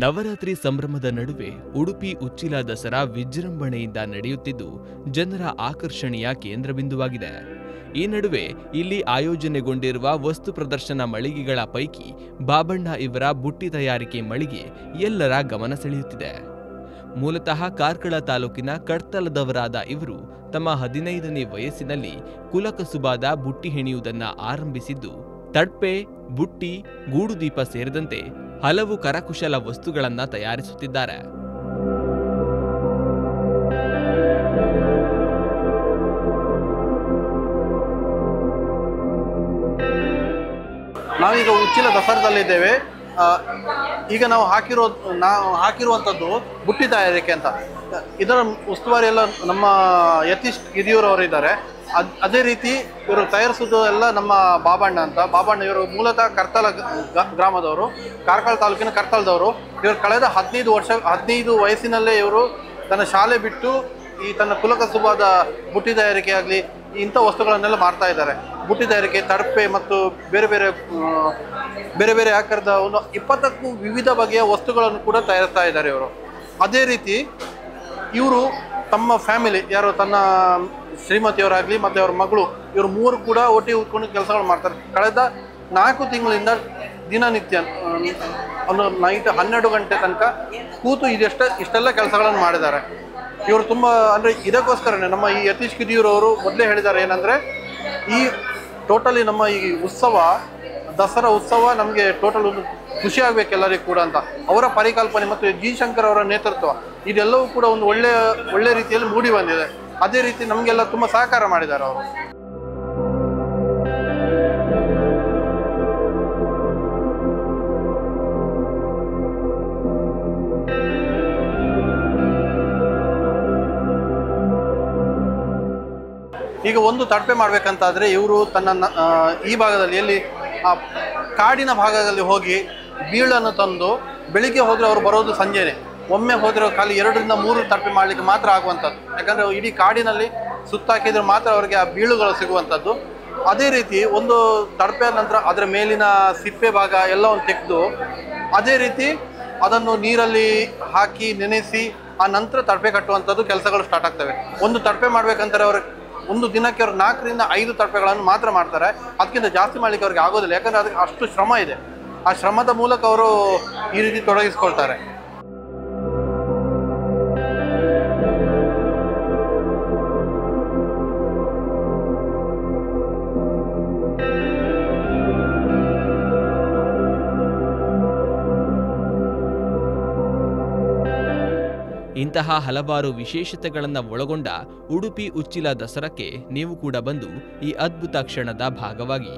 ನವರಾತ್ರಿ ಸಂಭ್ರಮದ ನಡುವೆ ಉಡುಪಿ ಉಚ್ಚಿಲ ದಸರಾ ವಿಜೃಂಭಣೆಯಿಂದ ನಡೆಯುತ್ತಿದ್ದು ಜನರ ಆಕರ್ಷಣೆಯ ಕೇಂದ್ರಬಿಂದುವಾಗಿದೆ. ಈ ನಡುವೆ ಇಲ್ಲಿ ಆಯೋಜನೆಗೊಂಡಿರುವ ವಸ್ತು ಪ್ರದರ್ಶನ ಮಳಿಗೆಗಳ ಪೈಕಿ ಬಾಬಣ್ಣ ಇವರ ಬುಟ್ಟಿ ತಯಾರಿಕೆ ಮಳಿಗೆ ಎಲ್ಲರ ಗಮನ ಸೆಳೆಯುತ್ತಿದೆ. ಮೂಲತಃ ಕಾರ್ಕಳ ತಾಲೂಕಿನ ಕಡ್ತಲದವರಾದ ಇವರು ತಮ್ಮ 15ನೇ ವಯಸ್ಸಿನಲ್ಲಿ ಕುಲಕಸುಬಾದ ಬುಟ್ಟಿ ಹೆಣೆಯುವುದನ್ನು ಆರಂಭಿಸಿದ್ದು ತಡ್ಪೆ, ಬುಟ್ಟಿ, ಗೂಡುದೀಪ ಸೇರಿದಂತೆ ಹಲವು ಕರಕುಶಲ ವಸ್ತುಗಳನ್ನು ತಯಾರಿಸುತ್ತಿದ್ದಾರೆ. ನಾವೀಗ ಉಚ್ಚಿಲ ದಸರಾದಲ್ಲಿದ್ದೇವೆ. ಈಗ ನಾವು ಹಾಕಿರುವಂಥದ್ದು ಬುಟ್ಟಿ ತಯಾರಿಕೆ ಅಂತ. ಇದರ ಉಸ್ತುವಾರಿ ಎಲ್ಲ ನಮ್ಮ ಯತೀಶ್ ಗಿರಿಯೂರವರು ಇದ್ದಾರೆ. ಅದೇ ರೀತಿ ಇವರು ತಯಾರಿಸೋದು ಎಲ್ಲ ನಮ್ಮ ಬಾಬಣ್ಣ ಅಂತ. ಬಾಬಣ್ಣ ಇವರು ಮೂಲತಃ ಕರ್ತಲ ಗ್ರಾಮದವರು, ಕಾರ್ಕಳ ತಾಲೂಕಿನ ಕರ್ತಲದವರು. ಇವರು ಕಳೆದ 15 ವಯಸ್ಸಿನಲ್ಲೇ ಇವರು ತನ್ನ ಶಾಲೆ ಬಿಟ್ಟು ಈ ತನ್ನ ಕುಲಕಸುಬಾದ ಬುಟ್ಟಿ ತಯಾರಿಕೆ ಆಗಲಿ ಇಂಥ ವಸ್ತುಗಳನ್ನೆಲ್ಲ ಮಾಡ್ತಾ ಇದ್ದಾರೆ. ಬುಟ್ಟಿ ತಯಾರಿಕೆ, ತಡಪೆ ಮತ್ತು ಬೇರೆ ಬೇರೆ ಆಕಾರದ ಒಂದು 20ಕ್ಕೂ ವಿವಿಧ ಬಗೆಯ ವಸ್ತುಗಳನ್ನು ಕೂಡ ತಯಾರಿಸ್ತಾ ಇದ್ದಾರೆ ಇವರು. ಅದೇ ರೀತಿ ಇವರು ತಮ್ಮ ಫ್ಯಾಮಿಲಿ ಯಾರು ತನ್ನ ಶ್ರೀಮತಿಯವರಾಗಲಿ ಮತ್ತು ಅವರ ಮಗಳು ಇವರು ಮೂವರು ಕೂಡ ಒಟ್ಟಿಗೆ ಉಟ್ಕೊಂಡು ಕೆಲಸಗಳು ಮಾಡ್ತಾರೆ. ಕಳೆದ 4 ತಿಂಗಳಿಂದ ದಿನನಿತ್ಯ ಒಂದು ನೈಟ್ 12 ಗಂಟೆ ತನಕ ಕೂತು ಇಷ್ಟೆಲ್ಲ ಕೆಲಸಗಳನ್ನು ಮಾಡಿದ್ದಾರೆ. ಇವರು ತುಂಬ ಅಂದರೆ ಇದಕ್ಕೋಸ್ಕರನೇ ನಮ್ಮ ಈ ಯತೀಶ್ ಕಿದಿಯೂರವರು ಮೊದಲೇ ಹೇಳಿದ್ದಾರೆ ಏನಂದರೆ, ಈ ಟೋಟಲಿ ನಮ್ಮ ಈ ಉತ್ಸವ ದಸರಾ ಉತ್ಸವ ನಮಗೆ ಟೋಟಲ್ ಒಂದು ಖುಷಿ ಆಗಬೇಕು ಎಲ್ಲರಿಗೂ ಕೂಡ ಅಂತ. ಅವರ ಪರಿಕಲ್ಪನೆ ಮತ್ತು ಜಿ ಶಂಕರ್ ಅವರ ನೇತೃತ್ವ ಇದೆಲ್ಲವೂ ಕೂಡ ಒಂದು ಒಳ್ಳೆ ರೀತಿಯಲ್ಲಿ ಮೂಡಿ ಬಂದಿದೆ. ಅದೇ ರೀತಿ ನಮಗೆಲ್ಲ ತುಂಬ ಸಹಕಾರ ಮಾಡಿದ್ದಾರೆ ಅವರು. ಈಗ ಒಂದು ತಡಪೆ ಮಾಡಬೇಕಂತಾದರೆ ಇವರು ತನ್ನ ಈ ಭಾಗದಲ್ಲಿ ಎಲ್ಲಿ ಕಾಡಿನ ಭಾಗದಲ್ಲಿ ಹೋಗಿ ಬೀಳನ್ನು ತಂದು ಬೆಳಿಗ್ಗೆ ಹೋದರೆ ಅವರು ಬರೋದು ಸಂಜೆನೆ. ಒಮ್ಮೆ ಹೋದರೆ ಖಾಲಿ 2 ರಿಂದ 3 ತಡಪೆ ಮಾಡಲಿಕ್ಕೆ ಮಾತ್ರ ಆಗುವಂಥದ್ದು. ಯಾಕಂದರೆ ಇಡೀ ಕಾಡಿನಲ್ಲಿ ಸುತ್ತಾಕಿದ್ರೆ ಮಾತ್ರ ಅವರಿಗೆ ಆ ಬೀಳುಗಳು ಸಿಗುವಂಥದ್ದು. ಅದೇ ರೀತಿ ಒಂದು ತಡಪೆ ನಂತರ ಅದರ ಮೇಲಿನ ಸಿಪ್ಪೆ ಭಾಗ ಎಲ್ಲವನ್ನು ತೆಗೆದು ಅದೇ ರೀತಿ ಅದನ್ನು ನೀರಲ್ಲಿ ಹಾಕಿ ನೆನೆಸಿ ಆ ನಂತರ ತಡಪೆ ಕಟ್ಟುವಂಥದ್ದು ಕೆಲಸಗಳು ಸ್ಟಾರ್ಟ್ ಆಗ್ತವೆ. ಒಂದು ತಡಪೆ ಮಾಡಬೇಕಂತಾರೆ ಅವರು ಒಂದು ದಿನಕ್ಕೆ ಅವರು 4 ರಿಂದ 5 ತಡಪೆಗಳನ್ನು ಮಾತ್ರ ಮಾಡ್ತಾರೆ. ಅದಕ್ಕಿಂತ ಜಾಸ್ತಿ ಮಾಡಲಿಕ್ಕೆ ಅವ್ರಿಗೆ ಆಗೋದಿಲ್ಲ. ಯಾಕಂದರೆ ಅದಕ್ಕೆ ಅಷ್ಟು ಶ್ರಮ ಇದೆ. ಆ ಶ್ರಮದ ಮೂಲಕ ಅವರು ಈ ರೀತಿ ತೊಡಗಿಸ್ಕೊಳ್ತಾರೆ. ಇಂತಹ ಹಲವಾರು ವಿಶೇಷತೆಗಳನ್ನು ಒಳಗೊಂಡ ಉಡುಪಿ ಉಚ್ಚಿಲ ದಸರಾಕ್ಕೆ ನೀವು ಕೂಡ ಬಂದು ಈ ಅದ್ಭುತ ಕ್ಷಣದ ಭಾಗವಾಗಿ